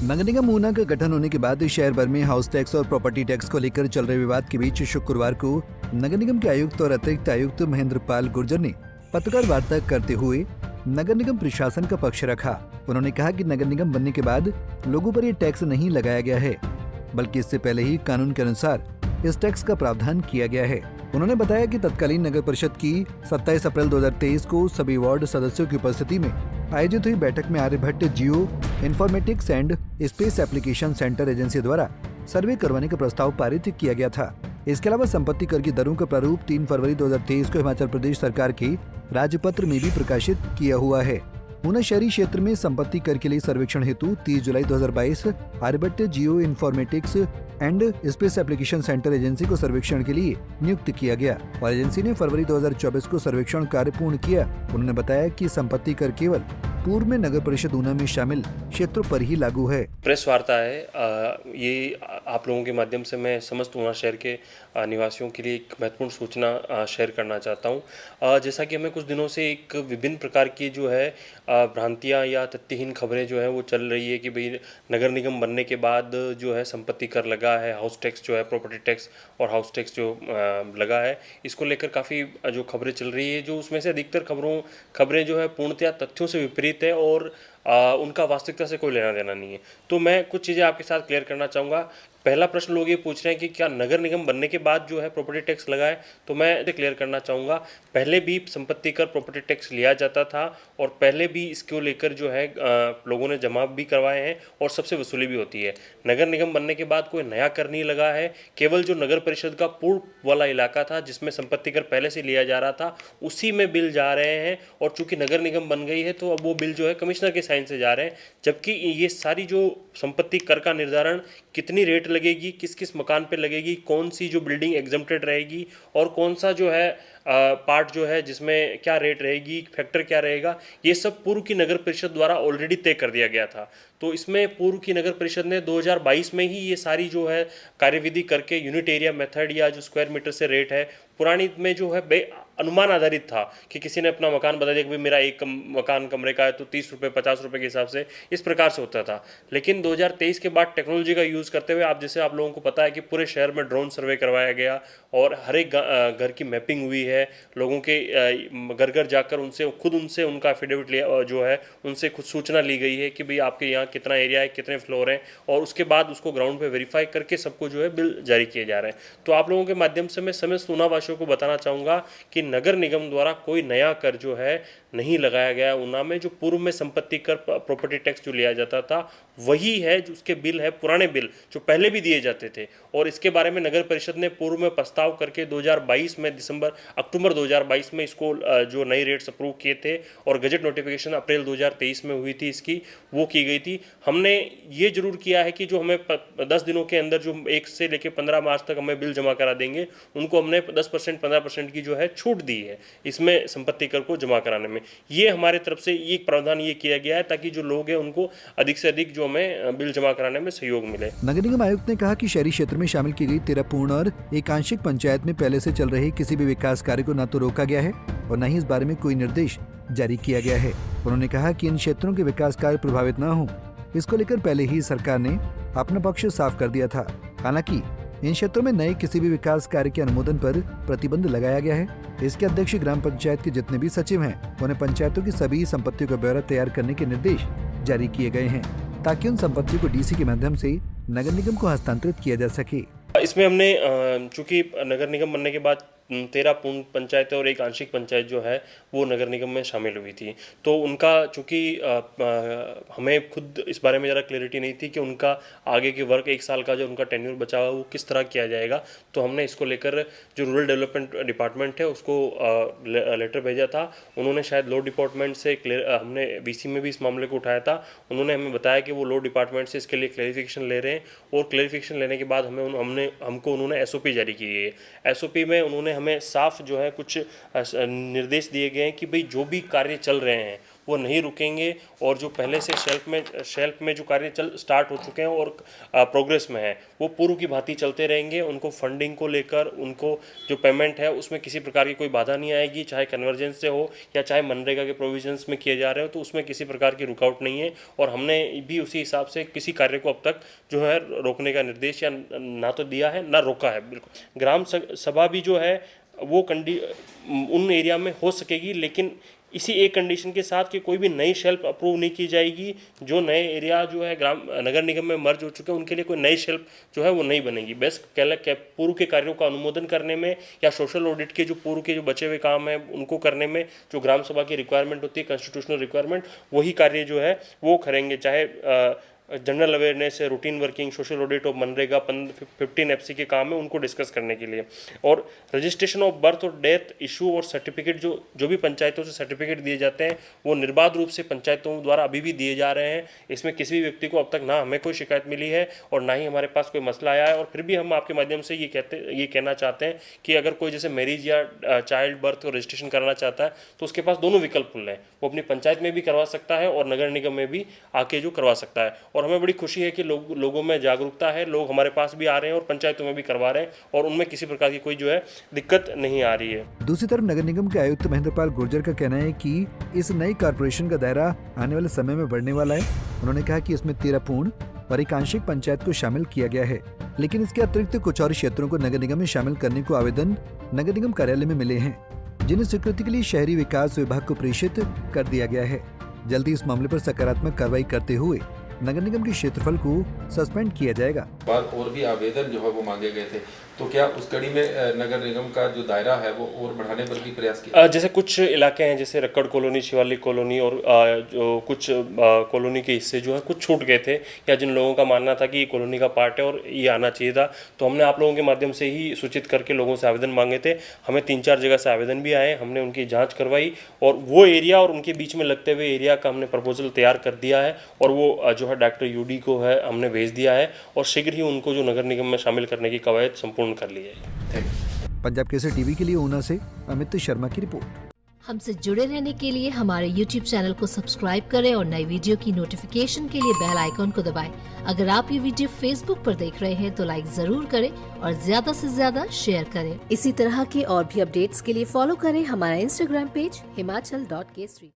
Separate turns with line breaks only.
नगर निगम ऊना का गठन होने के बाद शहर भर में हाउस टैक्स और प्रॉपर्टी टैक्स को लेकर चल रहे विवाद के बीच शुक्रवार को नगर निगम के आयुक्त और अतिरिक्त आयुक्त महेंद्र पाल गुर्जर ने पत्रकार वार्ता करते हुए नगर निगम प्रशासन का पक्ष रखा। उन्होंने कहा कि नगर निगम बनने के बाद लोगों पर ये टैक्स नहीं लगाया गया है, बल्कि इससे पहले ही कानून के अनुसार इस टैक्स का प्रावधान किया गया है। उन्होंने बताया कि तत्कालीन नगर परिषद की 27 अप्रैल 2023 को सभी वार्ड सदस्यों की उपस्थिति में आयोजित हुई बैठक में Aryabhatta geoinformatics and space application centre agency द्वारा सर्वे करवाने का प्रस्ताव पारित किया गया था। इसके अलावा संपत्ति कर की दरों का प्रारूप 3 फरवरी 2023 को हिमाचल प्रदेश सरकार के राजपत्र में भी प्रकाशित किया हुआ है। ऊना शहरी क्षेत्र में संपत्ति कर के लिए सर्वेक्षण हेतु 30 जुलाई 2022 Aryabhatta geoinformatics and space application centre agency को सर्वेक्षण के लिए नियुक्त किया गया और एजेंसी ने फरवरी 2024 को सर्वेक्षण कार्य पूर्ण किया। उन्होंने बताया कि संपत्ति कर केवल पूर्व में नगर परिषद ऊना में शामिल क्षेत्रों पर ही लागू है।
प्रेस वार्ता है, ये आप लोगों के माध्यम से मैं समस्त ऊना शहर के निवासियों के लिए एक महत्वपूर्ण सूचना शेयर करना चाहता हूँ। जैसा कि हमें कुछ दिनों से एक विभिन्न प्रकार की जो है भ्रांतियाँ या तथ्यहीन खबरें जो है वो चल रही है कि भाई नगर निगम बनने के बाद जो है संपत्ति कर लगा है, हाउस टैक्स जो है, प्रॉपर्टी टैक्स और हाउस टैक्स जो लगा है, इसको लेकर काफ़ी जो खबरें चल रही है, जो उसमें से अधिकतर खबरें जो है पूर्णतया तथ्यों से विपरीत है और उनका वास्तविकता से कोई लेना देना नहीं है। तो मैं कुछ चीज़ें आपके साथ क्लियर करना चाहूँगा। पहला प्रश्न लोग ये पूछ रहे हैं कि क्या नगर निगम बनने के बाद जो है प्रॉपर्टी टैक्स लगा है, तो मैं इसे क्लियर करना चाहूँगा। पहले भी संपत्ति कर प्रॉपर्टी टैक्स लिया जाता था और पहले भी इसको लेकर जो है लोगों ने जमा भी करवाए हैं और सबसे वसूली भी होती है। नगर निगम बनने के बाद कोई नया कर नहीं लगा है, केवल जो नगर परिषद का पूर्व वाला इलाका था जिसमें संपत्ति कर पहले से लिया जा रहा था, उसी में बिल जा रहे हैं और चूंकि नगर निगम बन गई है तो अब वो बिल जो है कमिश्नर के साइन से जा रहे हैं। जबकि ये सारी जो संपत्ति कर का निर्धारण कितनी रेट लगेगी, किस किस मकान पे लगेगी, कौन सी जो बिल्डिंग एग्जम्प्टेड रहेगी और कौन सा जो है पार्ट जो है जिसमें क्या रेट रहेगी, फैक्टर क्या रहेगा, ये सब पूर्व की नगर परिषद द्वारा ऑलरेडी तय कर दिया गया था। तो इसमें पूर्व की नगर परिषद ने 2022 में ही ये सारी जो है कार्यविधि करके यूनिट एरिया मेथड या जो स्क्वायर मीटर से रेट है, पुरानी में जो है अनुमान आधारित था कि किसी ने अपना मकान बता दिया कि भाई मेरा एक मकान कमरे का है तो 30 रुपये 50 रुपये के हिसाब से इस प्रकार से होता था। लेकिन 2023 के बाद टेक्नोलॉजी का यूज़ करते हुए आप लोगों को पता है कि पूरे शहर में ड्रोन सर्वे करवाया गया और हर एक घर की मैपिंग हुई है। लोगों के घर घर जाकर उनसे उनका एफिडेविट लिया, जो है उनसे खुद सूचना ली गई है कि भाई आपके यहाँ कितना एरिया है, कितने फ्लोर हैं, और उसके बाद उसको ग्राउंड पे वेरीफाई करके सबको जो है बिल जारी किए जा रहे हैं। तो आप लोगों के माध्यम से मैं समस्त ऊना वासियों को बताना चाहूँगा कि नगर निगम द्वारा कोई नया कर जो है नहीं लगाया गया। ऊना में जो पूर्व में संपत्ति कर प्रॉपर्टी टैक्स जो लिया जाता था वही है, जो उसके बिल है, पुराने बिल जो पहले भी दिए जाते थे। और इसके बारे में नगर परिषद ने पूर्व में प्रस्ताव करके 2022 में अक्टूबर 2022 में इसको जो नई रेट्स अप्रूव किए थे और गजट नोटिफिकेशन अप्रैल 2023 में हुई थी इसकी, वो की गई थी। हमने ये जरूर किया है कि जो हमें 10 दिनों के अंदर जो 1 से लेकर 15 मार्च तक हमें बिल जमा करा देंगे, उनको हमने 10% 15% की जो है छूट दी है इसमें संपत्ति कर को जमा कराने में। ये हमारे तरफ से एक प्रावधान ये किया गया है ताकि जो लोग हैं उनको अधिक से अधिक जो हमें बिल जमा कराने में सहयोग मिले।
नगर निगम आयुक्त ने कहा कि शहरी क्षेत्र में शामिल की गई 13 पूर्ण और एक आंशिक पंचायत में पहले से चल रहे किसी भी विकास कार्य को न तो रोका गया है और न ही इस बारे में कोई निर्देश जारी किया गया है। उन्होंने कहा कि इन क्षेत्रों के विकास कार्य प्रभावित न हो, इसको लेकर पहले ही सरकार ने अपना पक्ष साफ कर दिया था। हालांकि इन क्षेत्रों में नए किसी भी विकास कार्य के अनुमोदन पर प्रतिबंध लगाया गया है। इसके अध्यक्ष ग्राम पंचायत के जितने भी सचिव हैं, उन्हें पंचायतों की सभी संपत्तियों का ब्यौरा तैयार करने के निर्देश जारी किए गए हैं ताकि उन संपत्तियों को डीसी के माध्यम से नगर निगम को हस्तांतरित किया जा सके।
इसमें हमने चूंकि नगर निगम बनने के बाद 13 पूर्ण पंचायतें और एक आंशिक पंचायत जो है वो नगर निगम में शामिल हुई थी, तो उनका चूँकि हमें खुद इस बारे में ज़रा क्लैरिटी नहीं थी कि उनका आगे के वर्क 1 साल का जो उनका टेन्योर बचा हुआ वो किस तरह किया जाएगा। तो हमने इसको लेकर जो रूरल डेवलपमेंट डिपार्टमेंट है उसको लेटर भेजा था। उन्होंने शायद लॉ डिपार्टमेंट से हमने बीसी में भी इस मामले को उठाया था। उन्होंने हमें बताया कि वो लॉ डिपार्टमेंट से इसके लिए क्लैरिफिकेशन ले रहे हैं और क्लैरिफिकेशन लेने के बाद हमको उन्होंने SOP जारी की है। SOP में उन्होंने हमें साफ जो है कुछ निर्देश दिए गए हैं कि भाई जो भी कार्य चल रहे हैं वो नहीं रुकेंगे और जो पहले से शेल्फ में जो कार्य स्टार्ट हो चुके हैं और प्रोग्रेस में है वो पूर्व की भांति चलते रहेंगे। उनको फंडिंग को लेकर उनको जो पेमेंट है उसमें किसी प्रकार की कोई बाधा नहीं आएगी, चाहे कन्वर्जेंस से हो या चाहे मनरेगा के प्रोविजंस में किए जा रहे हो, तो उसमें किसी प्रकार की रुकावट नहीं है। और हमने भी उसी हिसाब से किसी कार्य को अब तक जो है रोकने का निर्देश या ना तो दिया है ना रोका है। बिल्कुल ग्राम सभा भी जो है वो उन एरिया में हो सकेगी, लेकिन इसी एक कंडीशन के साथ कि कोई भी नई शेल्फ अप्रूव नहीं की जाएगी। जो नए एरिया जो है नगर निगम में मर्ज हो चुके हैं उनके लिए कोई नई शेल्फ जो है वो नहीं बनेगी। बेस्ट पूर्व के कार्यों का अनुमोदन करने में या सोशल ऑडिट के जो पूर्व के जो बचे हुए काम हैं उनको करने में जो ग्राम सभा की रिक्वायरमेंट होती है, कॉन्स्टिट्यूशनल रिक्वायरमेंट, वही कार्य जो है वो करेंगे। चाहे जनरल अवेयरनेस है, रूटीन वर्किंग, सोशल ऑडिट और मनरेगा 15 FC के काम है उनको डिस्कस करने के लिए। और रजिस्ट्रेशन ऑफ बर्थ और डेथ इशू और सर्टिफिकेट जो भी पंचायतों से सर्टिफिकेट दिए जाते हैं वो निर्बाध रूप से पंचायतों द्वारा अभी भी दिए जा रहे हैं। इसमें किसी भी व्यक्ति को अब तक ना हमें कोई शिकायत मिली है और ना ही हमारे पास कोई मसला आया है। और फिर भी हम आपके माध्यम से ये कहना चाहते हैं कि अगर कोई जैसे मैरिज या चाइल्ड बर्थ और रजिस्ट्रेशन कराना चाहता है तो उसके पास दोनों विकल्प खुले हैं। वो अपनी पंचायत में भी करवा सकता है और नगर निगम में भी आके जो करवा सकता है। और हमें बड़ी खुशी है कि लोगों में जागरूकता है, लोग हमारे पास भी आ रहे हैं और पंचायतों में भी करवा रहे हैं और उनमें किसी प्रकार की कोई जो है दिक्कत नहीं आ रही है।
दूसरी तरफ नगर निगम के आयुक्त महेंद्रपाल गुर्जर का कहना है कि इस नई कॉर्पोरेशन का दायरा आने वाले समय में बढ़ने वाला है। उन्होंने कहा कि इसमें 13 पूर्ण और एक आंशिक पंचायत को शामिल किया गया है, लेकिन इसके अतिरिक्त कुछ और क्षेत्रों को नगर निगम में शामिल करने को आवेदन नगर निगम कार्यालय में मिले हैं, जिन्हें स्वीकृति के लिए शहरी विकास विभाग को प्रेषित कर दिया गया है। जल्दी इस मामले पर सकारात्मक कार्रवाई करते हुए नगर निगम के क्षेत्रफल को सस्पेंड किया जाएगा।
और भी आवेदन जो है वो मांगे गए थे, तो क्या उस कड़ी में नगर निगम का जो दायरा है वो और बढ़ाने पर भी प्रयास किया?
जैसे कुछ इलाके हैं जैसे रक्कड़ कॉलोनी, शिवालिक कॉलोनी और जो कुछ कॉलोनी के हिस्से जो है कुछ छूट गए थे या जिन लोगों का मानना था कि ये कॉलोनी का पार्ट है और ये आना चाहिए था, तो हमने आप लोगों के माध्यम से ही सूचित करके लोगों से आवेदन मांगे थे। हमें 3-4 जगह से आवेदन भी आए, हमने उनकी जाँच करवाई और वो एरिया और उनके बीच में लगते हुए एरिया का हमने प्रपोजल तैयार कर दिया है और वो जो है डॉक्टर UD को है हमने भेज दिया है और शीघ्र ही उनको जो नगर निगम में शामिल करने की कवायद संपूर्ण कर ली है।
पंजाब केसरी टीवी के लिए ऊना से अमित शर्मा की रिपोर्ट।
हमसे जुड़े रहने के लिए हमारे YouTube चैनल को सब्सक्राइब करें और नई वीडियो की नोटिफिकेशन के लिए बेल आइकॉन को दबाएं। अगर आप ये वीडियो Facebook पर देख रहे हैं तो लाइक जरूर करें और ज्यादा से ज्यादा शेयर करें। इसी तरह के और भी अपडेट्स के लिए फॉलो करें हमारा Instagram पेज himachal.k3।